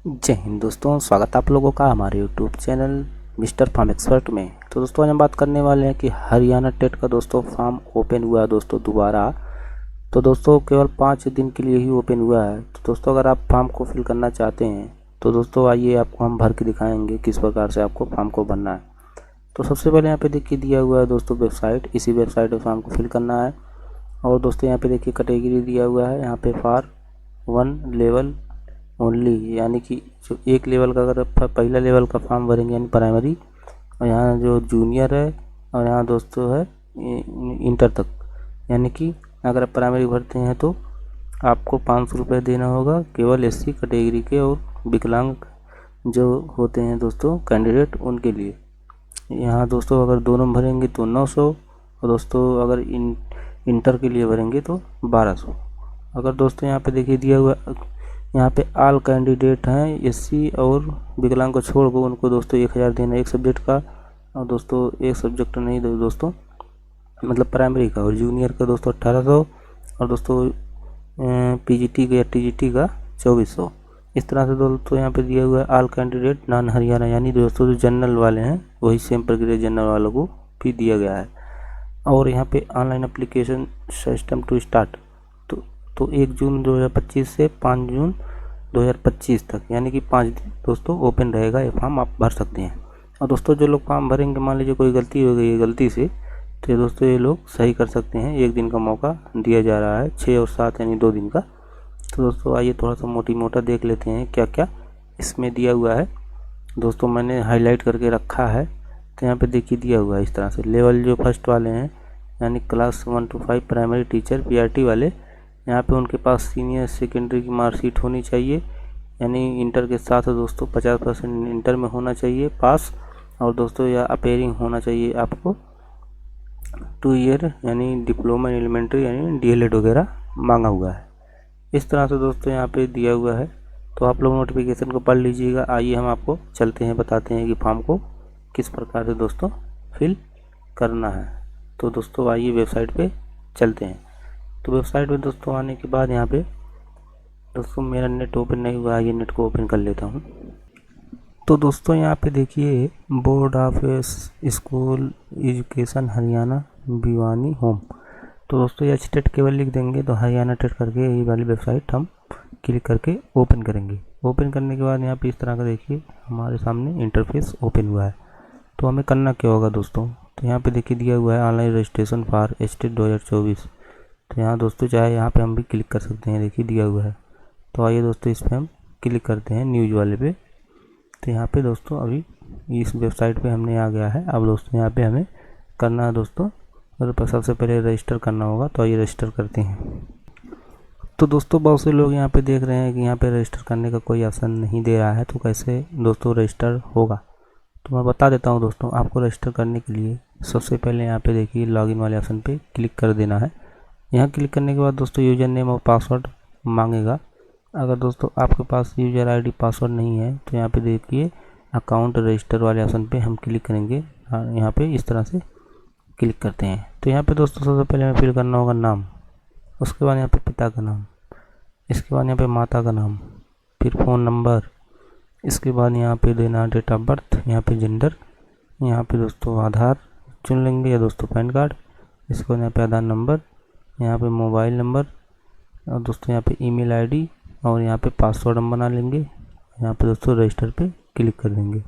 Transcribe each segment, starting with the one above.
जय हिंद दोस्तों, स्वागत है आप लोगों का हमारे YouTube channel mister farm expert में। तो दोस्तों आज हम बात करने वाले हैं कि हरियाणा टेट का दोस्तों फार्म ओपन हुआ है दोस्तों दोबारा। तो दोस्तों केवल 5 दिन के लिए ही ओपन हुआ है। तो दोस्तों अगर आप फार्म को फिल करना चाहते हैं तो दोस्तों आइए आपको हम भर के दिखाएंगे किस प्रकार से आपको फार्म को भरना है। तो सबसे पहले यहाँ पे देखिए दिया हुआ है दोस्तों वेबसाइट, इसी वेबसाइट पर फार्म को फिल करना है। और दोस्तों यहाँ पे देखिए कैटेगरी दिया हुआ है, यहाँ पे फॉर 1 लेवल ओनली, यानी कि जो एक लेवल का अगर पहला लेवल का फॉर्म भरेंगे यानी प्राइमरी, और यहाँ जो जूनियर है और यहाँ दोस्तों है इंटर तक, यानी कि अगर आप प्राइमरी भरते हैं तो आपको 500 रुपये देना होगा केवल एससी कैटेगरी के और विकलांग जो होते हैं दोस्तों कैंडिडेट उनके लिए। यहाँ दोस्तों अगर दोनों भरेंगे तो 900, और दोस्तों अगर इंटर के लिए भरेंगे तो 1200। अगर दोस्तों यहाँ पे देखिए दिया हुआ यहाँ पे ऑल कैंडिडेट हैं एससी और विकलांग को छोड़ को उनको दोस्तों 1000 देना एक सब्जेक्ट का, और दोस्तों एक सब्जेक्ट नहीं दोस्तों मतलब प्राइमरी का, और जूनियर का दोस्तों 1800, और दोस्तों पीजीटी का या टीजीटी का 2400। इस तरह से दोस्तों यहाँ पे दिया हुआ है ऑल कैंडिडेट नॉन हरियाणा, यानी दोस्तों जो जनरल वाले हैं वही सेम प्रक्रिया जनरल वालों को भी दिया गया है। और यहाँ पे online application system to start तो 1 जून 2025 से 5 जून 2025 तक, यानी कि 5 दिन दोस्तों ओपन रहेगा ये फॉर्म, आप भर सकते हैं। और दोस्तों जो लोग फॉर्म भरेंगे मान लीजिए कोई गलती हो गई है गलती से, तो दोस्तों ये लोग सही कर सकते हैं, 1 दिन का मौका दिया जा रहा है, 6 और 7 यानी 2 दिन का। तो दोस्तों आइए थोड़ा सा मोटा देख लेते हैं क्या क्या इसमें दिया हुआ है। दोस्तों मैंने हाईलाइट करके रखा है, तो यहाँ पे देखिए दिया हुआ है इस तरह से। लेवल जो फर्स्ट वाले हैं यानी class 1 to 5 primary teacher PRT वाले, यहाँ पे उनके पास सीनियर सेकेंडरी की मार्कशीट होनी चाहिए, यानी इंटर के साथ दोस्तों 50% इंटर में होना चाहिए पास, और दोस्तों या अपेयरिंग होना चाहिए आपको 2 ईयर यानी डिप्लोमा एलिमेंट्री यानी डीएलएड वगैरह मांगा हुआ है। इस तरह से दोस्तों यहाँ पे दिया हुआ है, तो आप लोग नोटिफिकेशन को पढ़ लीजिएगा। आइए हम आपको चलते हैं बताते हैं कि फॉर्म को किस प्रकार से दोस्तों फिल करना है। तो दोस्तों आइए वेबसाइट पे चलते हैं। तो वेबसाइट पे दोस्तों आने के बाद यहाँ पे दोस्तों मेरा नेट ओपन नहीं हुआ है, ये नेट को ओपन कर लेता हूँ। तो दोस्तों यहाँ पे देखिए board of school education Haryana Bhiwani home. तो दोस्तों ये स्टेट केवल लिख देंगे तो हरियाणा टेट करके ये वाली वेबसाइट हम क्लिक करके ओपन करेंगे। ओपन करने के बाद यहाँ पे इस तरह का देखिए हमारे सामने इंटरफेस ओपन हुआ है। तो हमें करना क्या होगा दोस्तों, तो यहाँ पे देखिए दिया हुआ है ऑनलाइन रजिस्ट्रेशन फॉर स्टेट 2024। तो यहाँ दोस्तों चाहे यहाँ पे हम भी क्लिक कर सकते हैं, देखिए दिया हुआ है। तो आइए दोस्तों इस पर हम क्लिक करते हैं न्यूज़ वाले पे। तो यहाँ पे दोस्तों अभी इस वेबसाइट पे हमने आ गया है। अब दोस्तों यहाँ पे हमें करना है दोस्तों, तो सबसे पहले रजिस्टर करना होगा। तो आइए रजिस्टर करते हैं। तो दोस्तों बहुत से लोग यहाँ पे देख रहे हैं कि यहाँ पे रजिस्टर करने का कोई ऑप्शन नहीं दे रहा है, तो कैसे दोस्तों रजिस्टर होगा तो मैं बता देता हूँ दोस्तों। आपको रजिस्टर करने के लिए सबसे पहले यहाँ पे देखिए लॉगिन वाले ऑप्शन पे क्लिक कर देना है। यहाँ क्लिक करने के बाद दोस्तों यूज़र नेम और पासवर्ड मांगेगा। अगर दोस्तों आपके पास यूज़र आईडी पासवर्ड नहीं है तो यहाँ पे देखिए अकाउंट रजिस्टर वाले ऑप्शन पे हम क्लिक करेंगे। यहाँ पे इस तरह से क्लिक करते हैं। तो यहाँ पे दोस्तों सबसे पहले हमें फिल करना होगा नाम, उसके बाद यहाँ पे पिता का नाम, इसके बाद यहाँ पे माता का नाम, फिर फ़ोन नंबर, इसके बाद यहाँ पे देना डेट ऑफ बर्थ, यहाँ पे जेंडर, यहाँ पे दोस्तों आधार चुन लेंगे या दोस्तों पैन कार्ड, इसके बाद यहाँ पे आधार नंबर, यहाँ पे मोबाइल नंबर, और दोस्तों यहाँ पे ईमेल आईडी, और यहाँ पे पासवर्ड हम बना लेंगे। यहाँ पे दोस्तों रजिस्टर पे क्लिक कर देंगे।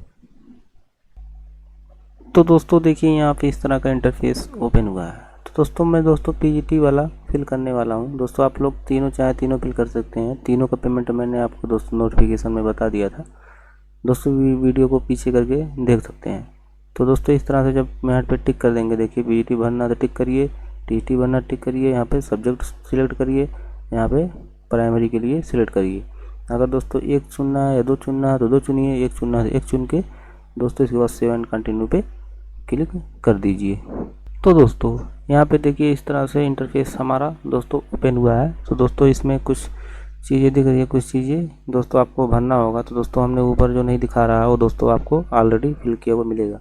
तो दोस्तों देखिए यहाँ पे इस तरह का इंटरफेस ओपन हुआ है। तो दोस्तों मैं दोस्तों पीजीटी वाला फिल करने वाला हूँ। दोस्तों आप लोग तीनों चाहे तीनों फिल कर सकते हैं। तीनों का पेमेंट मैंने आपको दोस्तों नोटिफिकेशन में बता दिया था। दोस्तों वीडियो को पीछे करके देख सकते हैं। तो दोस्तों इस तरह से जब मैं यहाँ पे टिक कर देंगे, देखिए पीजीटी भरना तो टिक करिए, टीटी भरना टिक करिए, यहाँ पे सब्जेक्ट सिलेक्ट करिए, यहाँ पे प्राइमरी के लिए सिलेक्ट करिए। अगर दोस्तों 1 चुनना है या 2 चुनना है तो 2 चुनिए, 1 चुनना है तो 1 चुन के दोस्तों इसके बाद सेव एंड कंटिन्यू पे क्लिक कर दीजिए। तो दोस्तों यहाँ पे देखिए इस तरह से इंटरफेस हमारा दोस्तों ओपन हुआ है। तो दोस्तों इसमें कुछ चीज़ें दिख रही है, कुछ चीज़ें दोस्तों आपको भरना होगा। तो दोस्तों हमने ऊपर जो नहीं दिखा रहा है वो दोस्तों आपको ऑलरेडी फिल किया हुआ मिलेगा।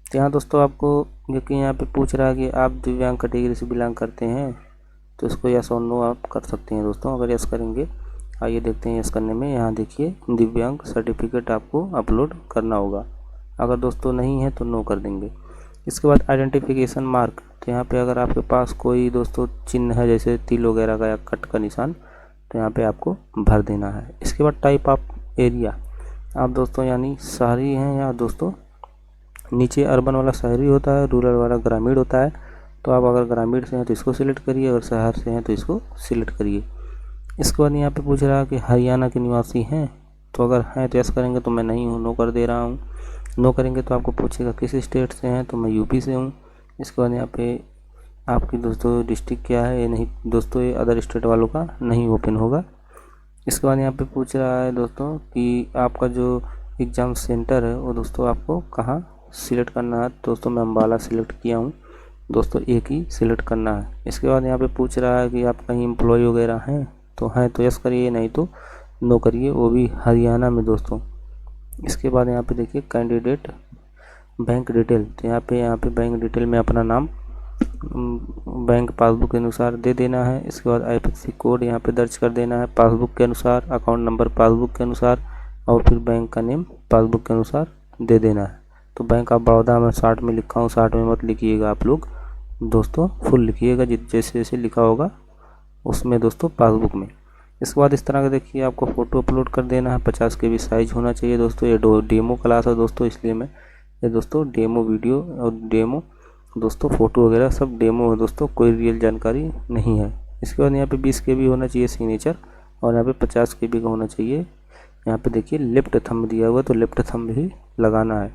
तो यहाँ दोस्तों आपको जो कि यहाँ पे पूछ रहा है कि आप दिव्यांग कैटेगरी से बिलोंग करते हैं, तो इसको यस और नो आप कर सकते हैं दोस्तों। अगर यस करेंगे आइए देखते हैं यस करने में। यहाँ देखिए दिव्यांग सर्टिफिकेट आपको अपलोड करना होगा। अगर दोस्तों नहीं है तो नो कर देंगे। इसके बाद आइडेंटिफिकेशन मार्क, तो यहाँ पे अगर आपके पास कोई दोस्तों चिन्ह है जैसे तिल वगैरह का या कट का निशान, तो यहाँ पे आपको भर देना है। इसके बाद टाइप ऑफ एरिया, आप दोस्तों यानी शहरी हैं या दोस्तों नीचे अर्बन वाला शहरी होता है, रूरल वाला ग्रामीण होता है। तो आप अगर ग्रामीण से हैं तो इसको सिलेक्ट करिए, अगर शहर से हैं तो इसको सिलेक्ट करिए। इसके बाद यहाँ पे पूछ रहा है कि हरियाणा के निवासी हैं, तो अगर हैं तो यस करेंगे, तो मैं नहीं हूँ, नो कर दे रहा हूँ। नो करेंगे तो आपको पूछेगा किस स्टेट से हैं, तो मैं यूपी से हूँ। इसके बाद यहाँ पे आपकी दोस्तों डिस्ट्रिक्ट क्या है, ये नहीं दोस्तों, ये अदर स्टेट वालों का नहीं ओपन होगा। इसके बाद यहाँ पे पूछ रहा है दोस्तों कि आपका जो एग्ज़ाम सेंटर है वो दोस्तों आपको कहाँ सिलेक्ट करना है। दोस्तों मैं अम्बाला सिलेक्ट किया हूँ, दोस्तों एक ही सिलेक्ट करना है। इसके बाद यहाँ पे पूछ रहा है कि आप कहीं एम्प्लॉय वगैरह हैं, तो हैं तो यस करिए, नहीं तो नो करिए, वो भी हरियाणा में दोस्तों। इसके बाद यहाँ पे देखिए कैंडिडेट बैंक डिटेल, तो यहाँ पे बैंक डिटेल में अपना नाम बैंक पासबुक के अनुसार दे देना है। इसके बाद आईएफएससी कोड यहाँ पे दर्ज कर देना है पासबुक के अनुसार, अकाउंट नंबर पासबुक के अनुसार, और फिर बैंक का नेम पासबुक के अनुसार दे देना है। तो बैंक ऑफ बड़ौदा में 60 में लिखा हूँ, 60 में मत लिखिएगा आप लोग दोस्तों, फुल लिखिएगा जैसे जैसे लिखा होगा उसमें दोस्तों पासबुक में। इसके बाद इस तरह का देखिए आपको फ़ोटो अपलोड कर देना है, 50 KB साइज होना चाहिए दोस्तों। ये डेमो क्लास है दोस्तों, इसलिए मैं ये दोस्तों डेमो वीडियो और डेमो दोस्तों फ़ोटो वगैरह सब डेमो है दोस्तों, कोई रियल जानकारी नहीं है। इसके बाद यहाँ पे 20 KB होना चाहिए सिग्नेचर, और यहाँ पे 50 KB का होना चाहिए। यहाँ पे देखिए लेफ्ट थंब दिया हुआ, तो लेफ्ट थंब ही लगाना है।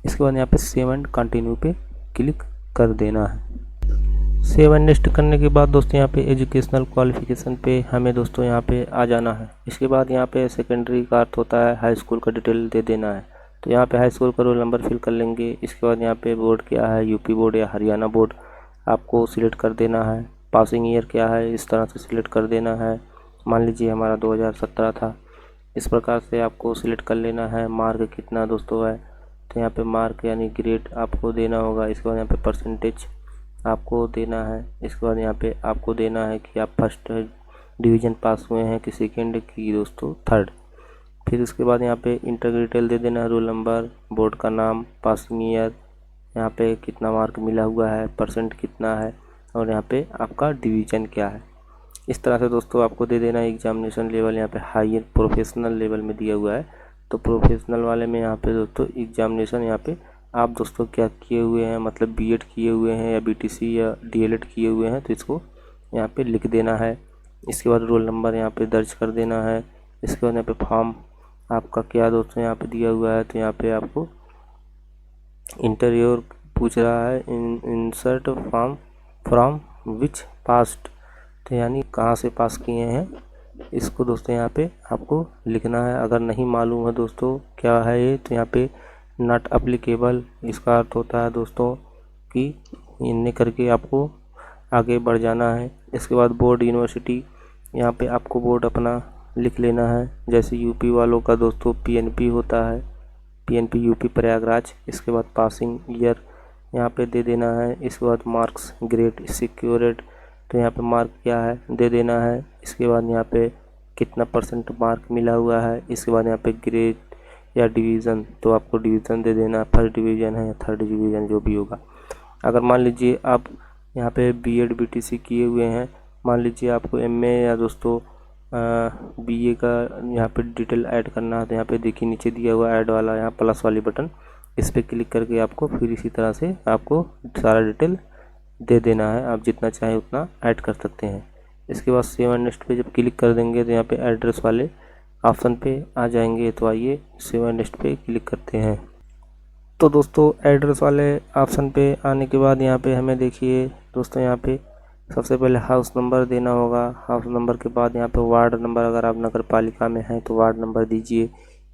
इसके बाद यहाँ पे सेव एंड कंटिन्यू पे क्लिक कर देना है। सेव एंड नेक्स्ट करने के बाद दोस्तों यहाँ पे एजुकेशनल क्वालिफिकेशन पे हमें दोस्तों यहाँ पे आ जाना है। इसके बाद यहाँ पे सेकेंडरी का अर्थ होता है हाई स्कूल का डिटेल दे देना है, तो यहाँ पे हाई स्कूल का रोल नंबर फिल कर लेंगे। इसके बाद यहाँ पे बोर्ड क्या है, यूपी बोर्ड या हरियाणा बोर्ड, आपको सिलेक्ट कर देना है। पासिंग ईयर क्या है, इस तरह से सिलेक्ट कर देना है। मान लीजिए हमारा 2017 था, इस प्रकार से आपको सिलेक्ट कर लेना है। मार्क कितना दोस्तों है, तो यहाँ पे मार्क यानी ग्रेड आपको देना होगा। इसके बाद यहाँ पे परसेंटेज आपको देना है। इसके बाद यहाँ पे आपको देना है कि आप फर्स्ट डिवीज़न पास हुए हैं कि सेकेंड की दोस्तों थर्ड। फिर उसके बाद यहाँ पे इंटर डिटेल दे देना है, रोल नंबर, बोर्ड का नाम, पासिंग ईयर, यहाँ पे कितना मार्क मिला हुआ है, परसेंट कितना है, और यहाँ पे आपका डिवीज़न क्या है। इस तरह से दोस्तों आपको दे देना है। एग्जामिनेशन लेवल यहाँ पे हायर प्रोफेशनल लेवल में दिया हुआ है, तो प्रोफेशनल वाले में यहाँ पे दोस्तों एग्जामिनेशन यहाँ पे आप दोस्तों क्या किए हुए हैं, मतलब बीएड किए हुए हैं या बीटीसी या डीएलएड किए हुए हैं, तो इसको यहाँ पे लिख देना है। इसके बाद रोल नंबर यहाँ पे दर्ज कर देना है। इसके बाद यहाँ पे फॉर्म आपका क्या दोस्तों यहाँ पे दिया हुआ है, तो यहाँ पे आपको इंटरव्यू पूछ रहा है, insert form from which past, तो यानी कहाँ से पास किए हैं, इसको दोस्तों यहाँ पे आपको लिखना है। अगर नहीं मालूम है दोस्तों क्या है ये, तो यहाँ पे नॉट अप्लीकेबल, इसका अर्थ होता है दोस्तों कि इन्हें करके आपको आगे बढ़ जाना है। इसके बाद बोर्ड यूनिवर्सिटी, यहाँ पे आपको बोर्ड अपना लिख लेना है। जैसे यूपी वालों का दोस्तों पीएनपी होता है, पीएनपी यूपी प्रयागराज। इसके बाद पासिंग ईयर यहाँ पे दे देना है। इसके बाद मार्क्स, ग्रेड, सिक्योरेड, तो यहाँ पे मार्क क्या है दे देना है। इसके बाद यहाँ पे कितना परसेंट मार्क मिला हुआ है। इसके बाद यहाँ पे ग्रेड या डिवीज़न, तो आपको डिवीज़न दे देना, फर्स्ट डिवीज़न है या थर्ड डिवीज़न जो भी होगा। अगर मान लीजिए आप यहाँ पे बीएड बीटीसी किए हुए हैं, मान लीजिए आपको एमए या दोस्तों बीए का यहाँ पे डिटेल ऐड करना है, तो यहाँ पे देखिए नीचे दिया हुआ ऐड वाला यहाँ प्लस वाली बटन, इस पर क्लिक करके आपको फिर इसी तरह से आपको सारा डिटेल दे देना है। आप जितना चाहें उतना ऐड कर सकते हैं। इसके बाद सेव एंड नेक्स्ट पे जब क्लिक कर देंगे तो यहाँ पे एड्रेस वाले ऑप्शन पे आ जाएंगे। तो आइए सेव एंड नेक्स्ट पे क्लिक करते हैं। तो दोस्तों एड्रेस वाले ऑप्शन पे आने के बाद यहाँ पे हमें देखिए दोस्तों, यहाँ पे सबसे पहले हाउस नंबर देना होगा। हाउस नंबर के बाद यहाँ पे वार्ड नंबर, अगर आप नगर पालिका में हैं तो वार्ड नंबर दीजिए।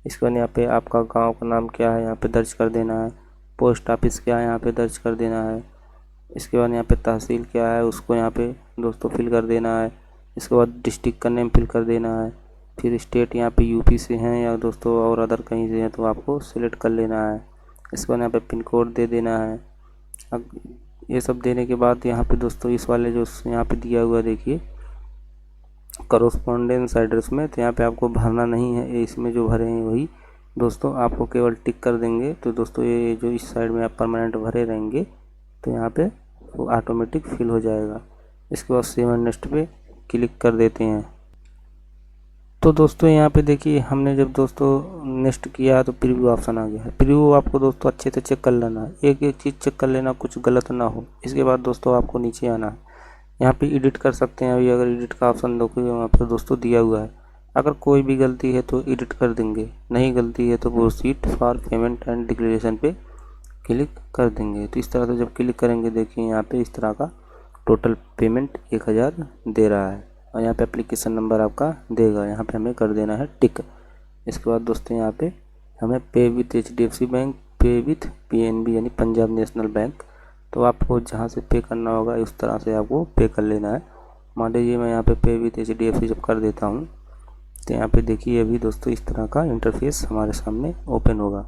इसके बाद यहाँ पे आपका गांव का नाम क्या है यहाँ पे दर्ज कर देना है। पोस्ट ऑफिस क्या है यहाँ पे दर्ज कर देना है। इसके बाद यहाँ पे तहसील क्या है उसको यहाँ पे दोस्तों फिल कर देना है। इसके बाद डिस्ट्रिक्ट का नेम फिल कर देना है। फिर स्टेट यहाँ पे यूपी से हैं या दोस्तों और अदर कहीं से हैं तो आपको सिलेक्ट कर लेना है। इसके बाद यहाँ पे पिन कोड दे देना है। अब ये सब देने के बाद यहाँ पे दोस्तों इस वाले जो यहाँ पे दिया हुआ देखिए कॉरस्पॉन्डेंस एड्रेस में, तो यहाँ पे आपको भरना नहीं है, इसमें जो भरे हैं वही दोस्तों आपको केवल टिक कर देंगे। तो दोस्तों ये जो इस साइड में आप परमानेंट भरे रहेंगे तो यहाँ पे वो ऑटोमेटिक फिल हो जाएगा। इसके बाद सेव एंड नेक्स्ट पे क्लिक कर देते हैं। तो दोस्तों यहाँ पे देखिए हमने जब दोस्तों नेक्स्ट किया तो प्रीव्यू ऑप्शन आ गया है। प्रीव्यू आपको दोस्तों अच्छे से चेक कर लेना है, एक एक चीज़ चेक कर लेना, कुछ गलत ना हो। इसके बाद दोस्तों आपको नीचे आना है, यहाँ पे एडिट कर सकते हैं। अभी अगर एडिट का ऑप्शन देखो यहाँ पर दोस्तों दिया हुआ है, अगर कोई भी गलती है तो एडिट कर देंगे, नहीं गलती है तो proceed for payment and declaration पे क्लिक कर देंगे। तो इस तरह से जब क्लिक करेंगे देखिए यहाँ पे इस तरह का टोटल पेमेंट 1000 दे रहा है और यहाँ पे एप्लीकेशन नंबर आपका देगा, यहाँ पे हमें कर देना है टिक। इसके बाद दोस्तों यहाँ पे हमें पे विथ HDFC बैंक, पे विथ PNB यानी पंजाब नेशनल बैंक, तो आपको जहाँ से पे करना होगा उस तरह से आपको पे कर लेना है। मान लीजिए मैं यहाँ पे विथ HDFC जब कर देता हूँ तो यहाँ पे देखिए अभी दोस्तों इस तरह का इंटरफेस हमारे सामने ओपन होगा।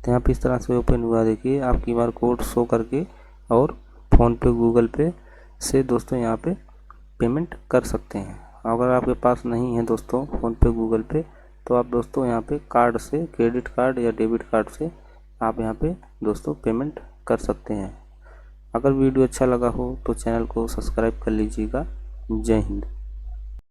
तो यहाँ पे इस तरह से ओपन हुआ, देखिए आप QR कोड शो करके और फ़ोनपे गूगल पे से दोस्तों यहाँ पे पेमेंट कर सकते हैं। अगर आपके पास नहीं है दोस्तों फ़ोनपे गूगल पे तो आप दोस्तों यहाँ पे कार्ड से, क्रेडिट कार्ड या डेबिट कार्ड से आप यहाँ पे दोस्तों पेमेंट कर सकते हैं। अगर वीडियो अच्छा लगा हो तो चैनल को सब्सक्राइब कर लीजिएगा। जय हिंद।